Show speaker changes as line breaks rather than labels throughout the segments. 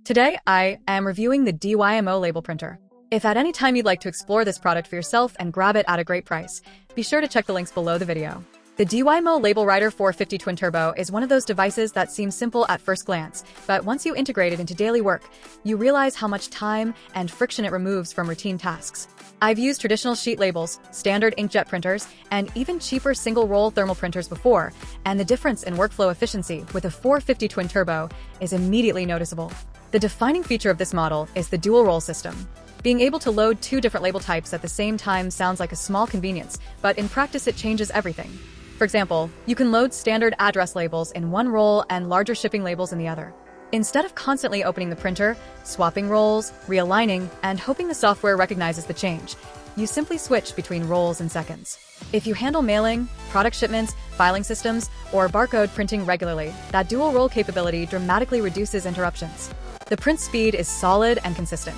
Today, I am reviewing the DYMO label printer. If at any time you'd like to explore this product for yourself and grab it at a great price, be sure to check the links below the video. The DYMO LabelWriter 450 Twin Turbo is one of those devices that seems simple at first glance, but once you integrate it into daily work, you realize how much time and friction it removes from routine tasks. I've used traditional sheet labels, standard inkjet printers, and even cheaper single-roll thermal printers before, and the difference in workflow efficiency with a 450 Twin Turbo is immediately noticeable. The defining feature of this model is the dual-roll system. Being able to load two different label types at the same time sounds like a small convenience, but in practice it changes everything. For example, you can load standard address labels in one roll and larger shipping labels in the other. Instead of constantly opening the printer, swapping rolls, realigning, and hoping the software recognizes the change, you simply switch between rolls in seconds. If you handle mailing, product shipments, filing systems, or barcode printing regularly, that dual roll capability dramatically reduces interruptions. The print speed is solid and consistent.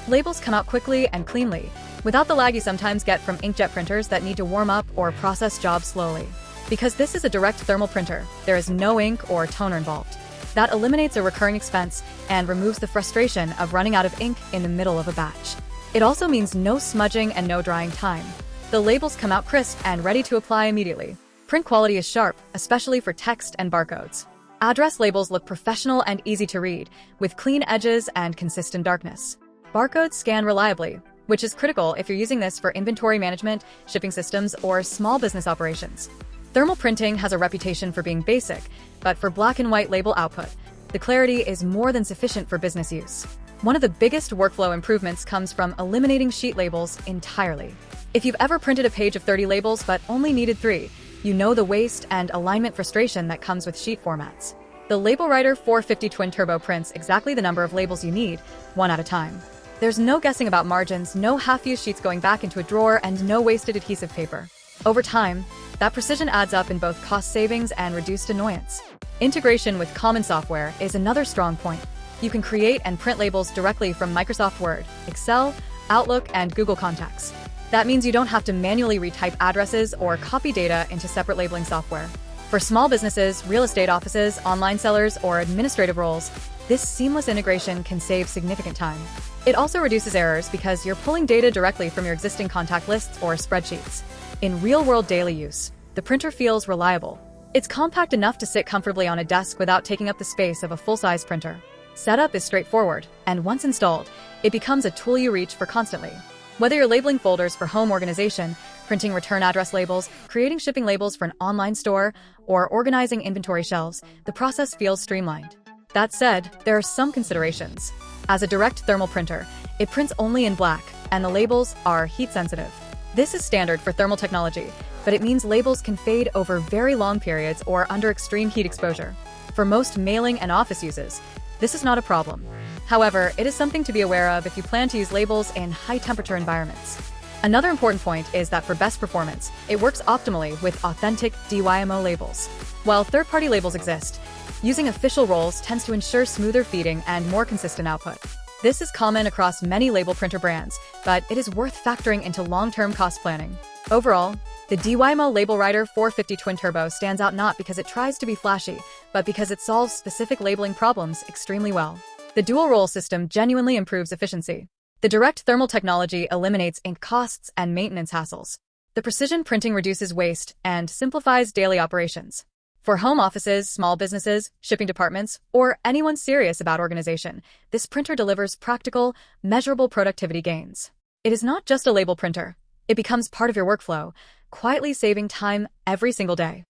Labels come out quickly and cleanly, without the lag you sometimes get from inkjet printers that need to warm up or process jobs slowly. Because this is a direct thermal printer, there is no ink or toner involved. That eliminates a recurring expense and removes the frustration of running out of ink in the middle of a batch. It also means no smudging and no drying time. The labels come out crisp and ready to apply immediately. Print quality is sharp, especially for text and barcodes. Address labels look professional and easy to read, with clean edges and consistent darkness. Barcodes scan reliably, which is critical if you're using this for inventory management, shipping systems, or small business operations. Thermal printing has a reputation for being basic, but for black and white label output, the clarity is more than sufficient for business use. One of the biggest workflow improvements comes from eliminating sheet labels entirely. If you've ever printed a page of 30 labels but only needed 3, you know the waste and alignment frustration that comes with sheet formats. The LabelWriter 450 Twin Turbo prints exactly the number of labels you need, one at a time. There's no guessing about margins, no half-used sheets going back into a drawer, and no wasted adhesive paper. Over time, that precision adds up in both cost savings and reduced annoyance. Integration with common software is another strong point. You can create and print labels directly from Microsoft Word, Excel, Outlook, and Google Contacts. That means you don't have to manually retype addresses or copy data into separate labeling software. For small businesses, real estate offices, online sellers, or administrative roles, this seamless integration can save significant time. It also reduces errors because you're pulling data directly from your existing contact lists or spreadsheets. In real-world daily use, the printer feels reliable. It's compact enough to sit comfortably on a desk without taking up the space of a full-size printer. Setup is straightforward, and once installed, it becomes a tool you reach for constantly. Whether you're labeling folders for home organization, printing return address labels, creating shipping labels for an online store, or organizing inventory shelves, the process feels streamlined. That said, there are some considerations. As a direct thermal printer, it prints only in black, and the labels are heat-sensitive. This is standard for thermal technology, but it means labels can fade over very long periods or under extreme heat exposure. For most mailing and office uses, this is not a problem. However, it is something to be aware of if you plan to use labels in high-temperature environments. Another important point is that for best performance, it works optimally with authentic DYMO labels. While third-party labels exist, using official rolls tends to ensure smoother feeding and more consistent output. This is common across many label printer brands, but it is worth factoring into long-term cost planning. Overall, the DYMO LabelWriter 450 Twin Turbo stands out not because it tries to be flashy, but because it solves specific labeling problems extremely well. The dual-roll system genuinely improves efficiency. The direct thermal technology eliminates ink costs and maintenance hassles. The precision printing reduces waste and simplifies daily operations. For home offices, small businesses, shipping departments, or anyone serious about organization, this printer delivers practical, measurable productivity gains. It is not just a label printer. It becomes part of your workflow, quietly saving time every single day.